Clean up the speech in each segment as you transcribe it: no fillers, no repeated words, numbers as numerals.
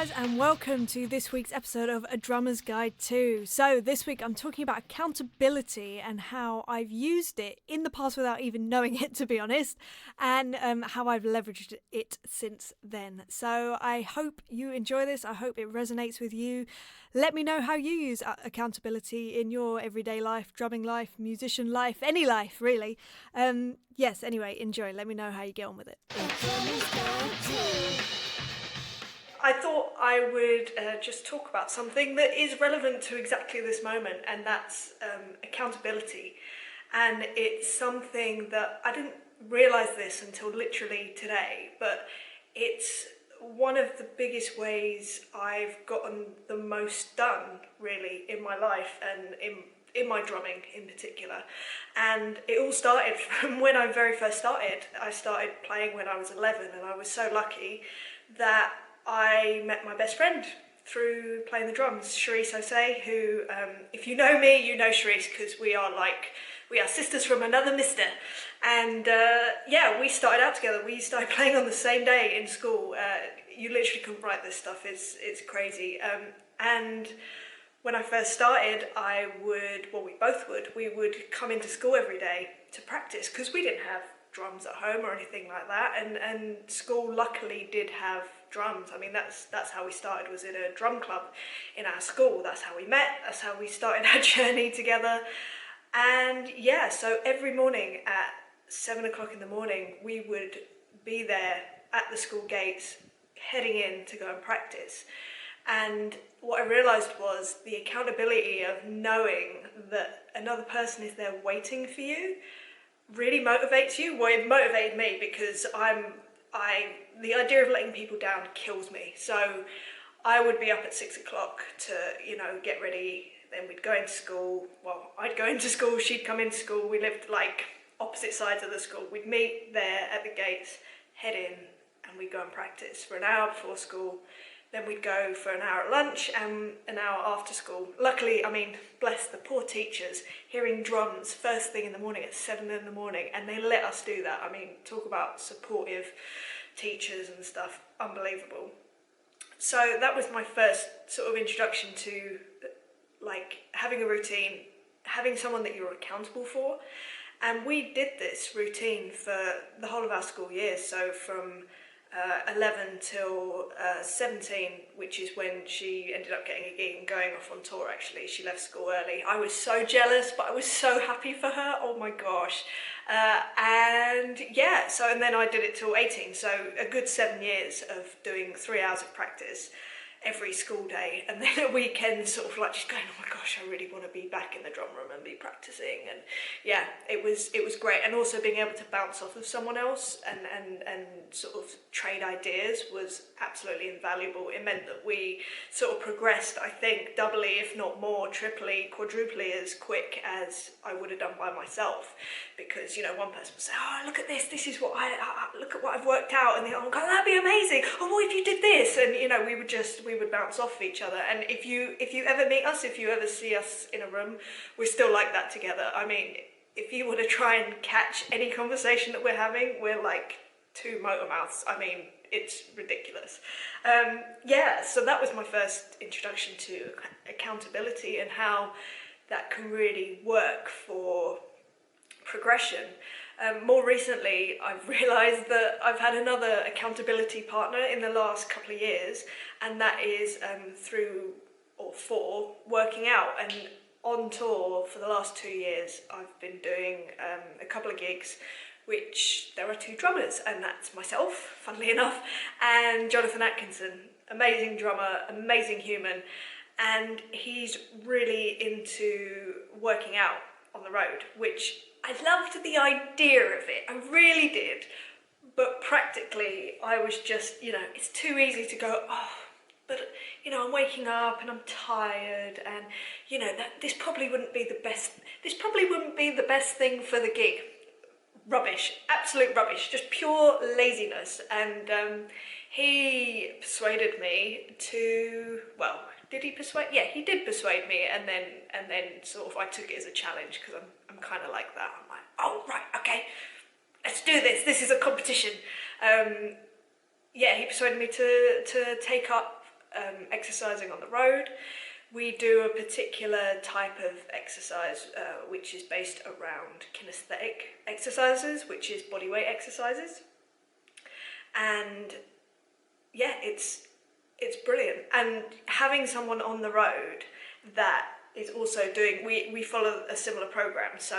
guys, and welcome to this week's episode of A Drummer's Guide 2. So this week I'm talking about accountability and how I've used it in the past without even knowing it, to be honest, and how I've leveraged it since then. So I hope you enjoy this. I hope it resonates with you. Let me know how you use accountability in your everyday life, drumming life, musician life, any life really. Yes, anyway, enjoy. Let me know how you get on with it. I thought I would just talk about something that is relevant to exactly this moment, and that's accountability. And it's something that I didn't realise this until literally today, but it's one of the biggest ways I've gotten the most done, really, in my life and in my drumming in particular. And it all started from when I very first started. I started playing when I was 11, and I was so lucky that I met my best friend through playing the drums, Charisse Osei, who, if you know me, you know Charisse, because we are sisters from another mister. And we started out together. We started playing on the same day in school. You literally couldn't write this stuff. It's crazy. And when I first started, we would come into school every day to practice, because we didn't have drums at home or anything like that, and school luckily did have drums. I mean, that's how we started, was in a drum club in our school. That's how we met, that's how we started our journey together. And yeah, so every morning at 7 o'clock in the morning, we would be there at the school gates, heading in to go and practice. And what I realised was the accountability of knowing that another person is there waiting for you really motivates you. Well, it motivated me, because the idea of letting people down kills me. So I would be up at 6 o'clock to, get ready. Then we'd go into school. Well, I'd go into school, she'd come into school. We lived like opposite sides of the school. We'd meet there at the gates, head in, and we'd go and practice for an hour before school. Then we'd go for an hour at lunch and an hour after school. Luckily, bless the poor teachers, hearing drums first thing in the morning at 7 in the morning, and they let us do that. Talk about supportive teachers and stuff, unbelievable. So that was my first sort of introduction to having a routine, having someone that you're accountable for. And we did this routine for the whole of our school years, so from 11 till 17, which is when she ended up getting a gig and going off on tour. Actually, she left school early. I was so jealous, but I was so happy for her. Oh my gosh. And then I did it till 18, so a good 7 years of doing 3 hours of practice every school day, and then at weekends sort of just going, oh my gosh, I really want to be back in the drum room and be practicing. And yeah, it was great. And also being able to bounce off of someone else and sort of trade ideas was absolutely invaluable. It meant that we sort of progressed, I think, doubly, if not more, triply, quadruply as quick as I would have done by myself. Because, one person would say, oh, look at this is what look at what I've worked out, and oh God, that'd be amazing. Oh, what if you did this? And we would bounce off each other. And if you ever meet us, if you ever see us in a room, we're still like that together. If you were to try and catch any conversation that we're having, we're like two motor mouths. It's ridiculous. So that was my first introduction to accountability and how that can really work for progression. More recently, I've realised that I've had another accountability partner in the last couple of years, and that is for working out. And on tour for the last 2 years, I've been doing a couple of gigs, which there are 2 drummers, and that's myself, funnily enough, and Jonathan Atkinson, amazing drummer, amazing human, and he's really into working out on the road, which I loved the idea of it, I really did, but practically I was just, it's too easy to go, but I'm waking up and I'm tired, and this probably wouldn't be the best thing for the gig. Rubbish, absolute rubbish, just pure laziness. And he persuaded me to, did he persuade? Yeah, he did persuade me, and then sort of I took it as a challenge, because I'm kind of like that. I'm like, oh right, okay, let's do this. This is a competition. He persuaded me to take up exercising on the road. We do a particular type of exercise which is based around kinesthetic exercises, which is bodyweight exercises. And yeah, it's brilliant. And having someone on the road that is also doing, we follow a similar program, so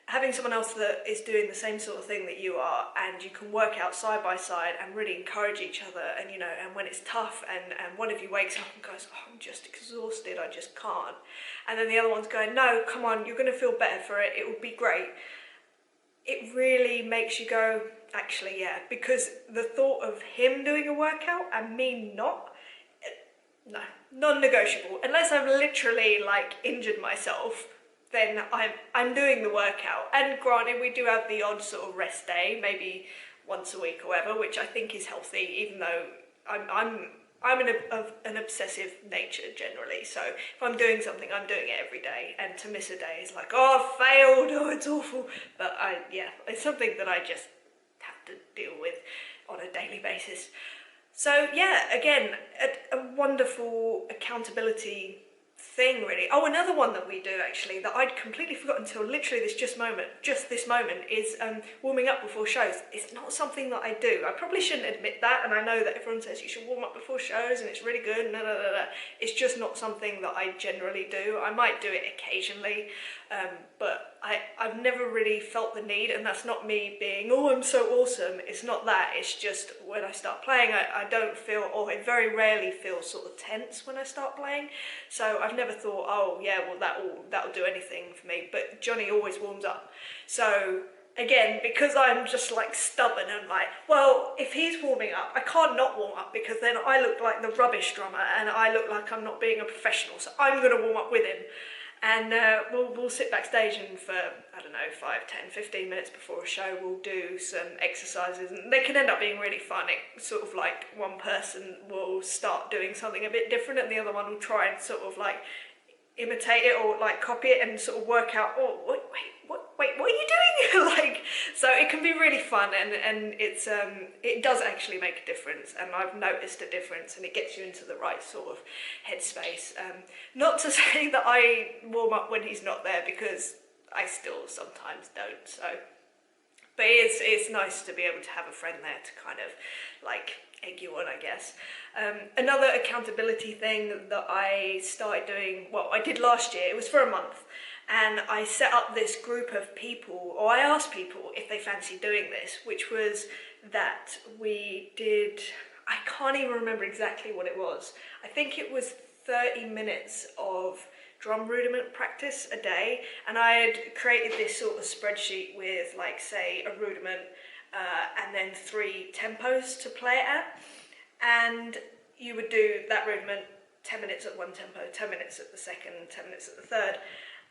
having someone else that is doing the same sort of thing that you are, and you can work out side by side and really encourage each other, and you know, and when it's tough and one of you wakes up and goes, oh, I'm just exhausted, I just can't, and then the other one's going, no, come on, you're going to feel better for it, it will be great. It really makes you go, actually, yeah, because the thought of him doing a workout and me not, no, non-negotiable. Unless I've literally like injured myself, then I'm doing the workout. And granted, we do have the odd sort of rest day, maybe once a week or whatever, which I think is healthy, even though I'm an obsessive nature generally. So if I'm doing something, I'm doing it every day. And to miss a day is like, oh, I've failed, oh, it's awful. But yeah, it's something that I just have to deal with on a daily basis. So yeah, again, a wonderful accountability thing, really. Oh, another one that we do actually that I'd completely forgotten until literally just this moment is warming up before shows. It's not something that I do. I probably shouldn't admit that, and I know that everyone says you should warm up before shows and it's really good. It's just not something that I generally do. I might do it occasionally, but I've never really felt the need, and that's not me being, oh, I'm so awesome. It's not that. It's just when I start playing, I don't feel, or I very rarely feel sort of tense when I start playing. So I've never thought, oh yeah, well that'll do anything for me. But Johnny always warms up. So again, because I'm just like stubborn and like, well, if he's warming up, I can't not warm up, because then I look like the rubbish drummer and I look like I'm not being a professional. So I'm going to warm up with him. And we'll sit backstage, and for, I don't know, 5, 10, 15 minutes before a show, we'll do some exercises, and they can end up being really fun. It sort of like one person will start doing something a bit different and the other one will try and sort of like imitate it or like copy it and sort of work out, oh, wait, what are you doing? Like, so it can be really fun, and it's it does actually make a difference, and I've noticed a difference, and it gets you into the right sort of headspace. Not to say that I warm up when he's not there, because I still sometimes don't. So, but it's nice to be able to have a friend there to kind of like egg you on, I guess. Another accountability thing that I started doing, well, I did last year, it was for a month, and I set up this group of people, or I asked people if they fancy doing this, which was that we did, I can't even remember exactly what it was. I think it was 30 minutes of drum rudiment practice a day, and I had created this sort of spreadsheet with, like, say, a rudiment and then 3 tempos to play it at, and you would do that rudiment 10 minutes at one tempo, 10 minutes at the second, 10 minutes at the third,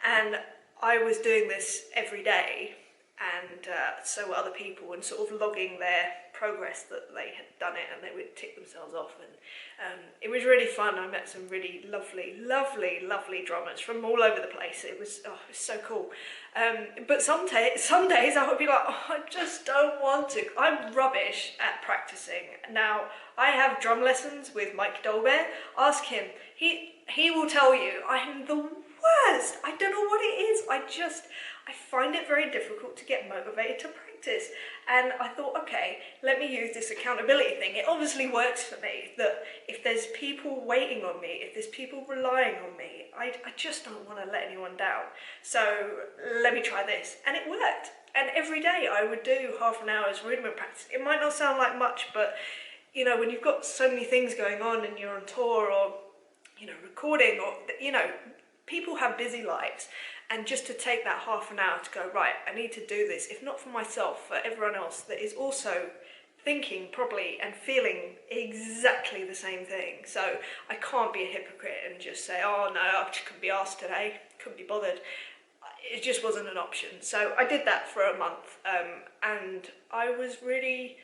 and I was doing this every day, and so were other people, and sort of logging their progress that they had done it, and they would tick themselves off, and it was really fun. I met some really lovely drummers from all over the place. It was so cool. But some days I would be like, oh, I just don't want to. I'm rubbish at practicing. Now, I have drum lessons with Mike Dolbear. Ask him. He will tell you I'm the worst. I don't know what it is. I find it very difficult to get motivated to practice. And I thought, okay, let me use this accountability thing. It obviously works for me, that if there's people waiting on me, if there's people relying on me, I just don't want to let anyone down. So let me try this. And it worked. And every day I would do half an hour's rudiment practice. It might not sound like much, but you know, when you've got so many things going on and you're on tour, or, you know, recording, or, you know, people have busy lives. And just to take that half an hour to go, right, I need to do this, if not for myself, for everyone else that is also thinking probably and feeling exactly the same thing. So I can't be a hypocrite and just say, oh no, I just couldn't be asked today, couldn't be bothered. It just wasn't an option. So I did that for a month, and I was really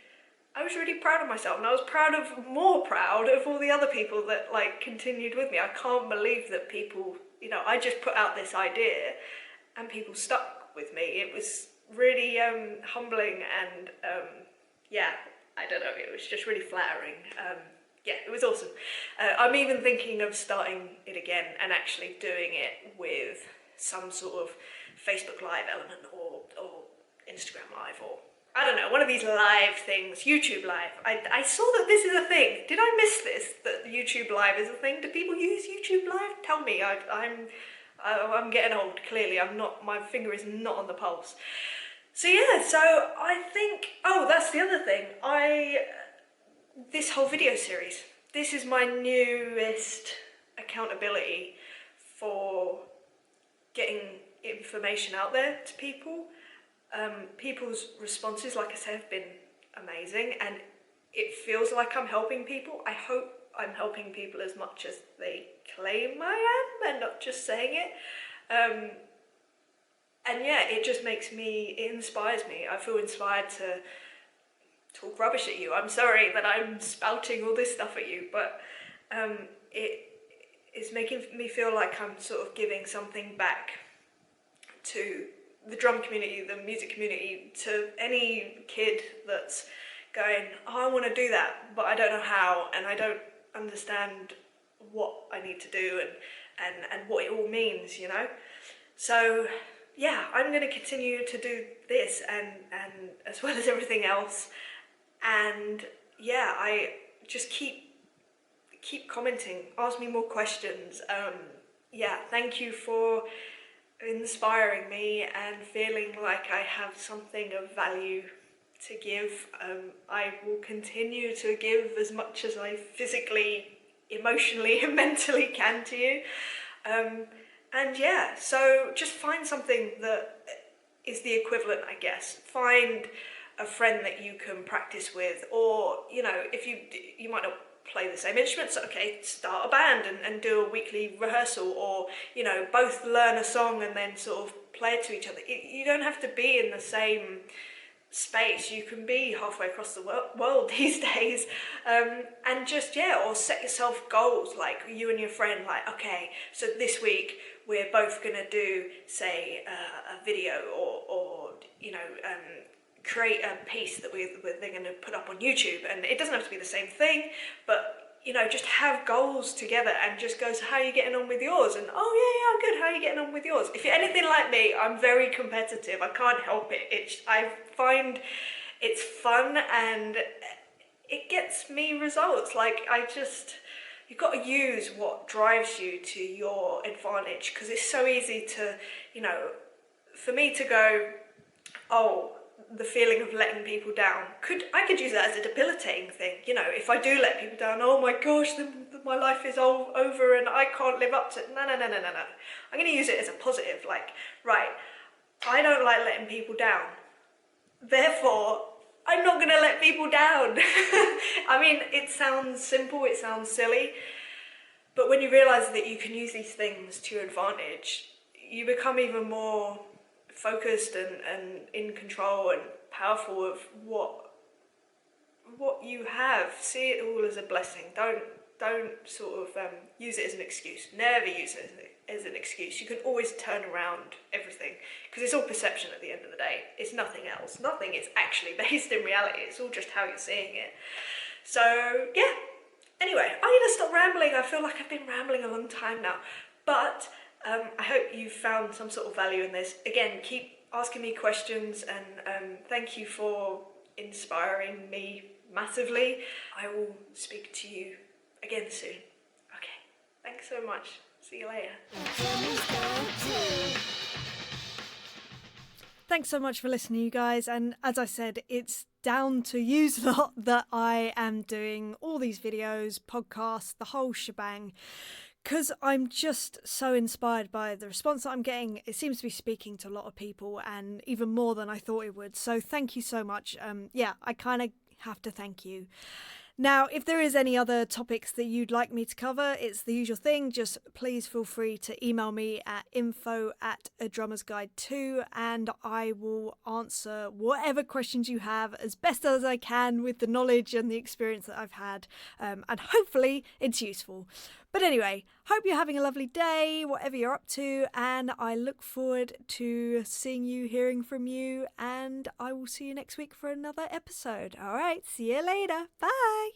proud of myself, and I was more proud of all the other people that like continued with me. I can't believe that people, you know, I just put out this idea and people stuck with me. It was really humbling, and yeah, I don't know, it was just really flattering. yeah, it was awesome. I'm even thinking of starting it again and actually doing it with some sort of Facebook Live element or Instagram Live, or I don't know, one of these live things, YouTube Live. I saw that this is a thing. Did I miss this, that YouTube Live is a thing? Do people use YouTube Live? Tell me. I'm getting old, clearly. I'm not, my finger is not on the pulse. So yeah, so I think, oh, that's the other thing. This whole video series, this is my newest accountability for getting information out there to people. People's responses, like I said, have been amazing, and it feels like I'm helping people. I hope I'm helping people as much as they claim I am, and not just saying it. And yeah, it just it inspires me. I feel inspired to talk rubbish at you. I'm sorry that I'm spouting all this stuff at you, but it is making me feel like I'm sort of giving something back to the drum community, the music community, to any kid that's going, oh, I want to do that, but I don't know how, and I don't understand what I need to do and what it all means, you know? So yeah, I'm going to continue to do this and as well as everything else. And yeah, I just keep commenting, ask me more questions. Yeah, thank you for inspiring me and feeling like I have something of value to give. I will continue to give as much as I physically, emotionally and mentally can to you. And yeah, so just find something that is the equivalent, I guess. Find a friend that you can practice with, or, you know, if you might not play the same instruments, okay, start a band and do a weekly rehearsal, or, you know, both learn a song and then sort of play it to each other. You don't have to be in the same space. You can be halfway across the world these days, and just, yeah, or set yourself goals, like you and your friend, like, okay, so this week we're both gonna do, say, a video, or you know, create a piece that they're going to put up on YouTube. And it doesn't have to be the same thing, but, you know, just have goals together and just go, so how are you getting on with yours? And, oh yeah, I'm good, how are you getting on with yours? If you're anything like me, I'm very competitive. I can't help it. I find it's fun and it gets me results. Like, you've got to use what drives you to your advantage, because it's so easy to, you know, for me to go, oh, the feeling of letting people down, I could use that as a debilitating thing. You know, if I do let people down, oh my gosh, then my life is all over and I can't live up to it. No. I'm going to use it as a positive, like, right, I don't like letting people down, therefore I'm not going to let people down. I mean, it sounds simple, it sounds silly, but when you realise that you can use these things to your advantage, you become even more focused and in control and powerful of what you have. See it all as a blessing. Don't sort of use it as an excuse. Never use it as an excuse. You can always turn around everything, because it's all perception at the end of the day. It's nothing else. Nothing is actually based in reality. It's all just how you're seeing it. So yeah, anyway, I need to stop rambling. I feel like I've been rambling a long time now, but I hope you found some sort of value in this. Again, keep asking me questions, and thank you for inspiring me massively. I will speak to you again soon. Okay, thanks so much. See you later. Thanks so much for listening, you guys. And as I said, it's down to yous lot that I am doing all these videos, podcasts, the whole shebang, because I'm just so inspired by the response that I'm getting. It seems to be speaking to a lot of people, and even more than I thought it would. So thank you so much. Yeah, I kind of have to thank you. Now, if there is any other topics that you'd like me to cover, it's the usual thing. Just please feel free to email me at info@adrummersguide2, and I will answer whatever questions you have as best as I can with the knowledge and the experience that I've had, and hopefully it's useful. But anyway, hope you're having a lovely day, whatever you're up to, and I look forward to seeing you, hearing from you, and I will see you next week for another episode. All right, see you later. Bye.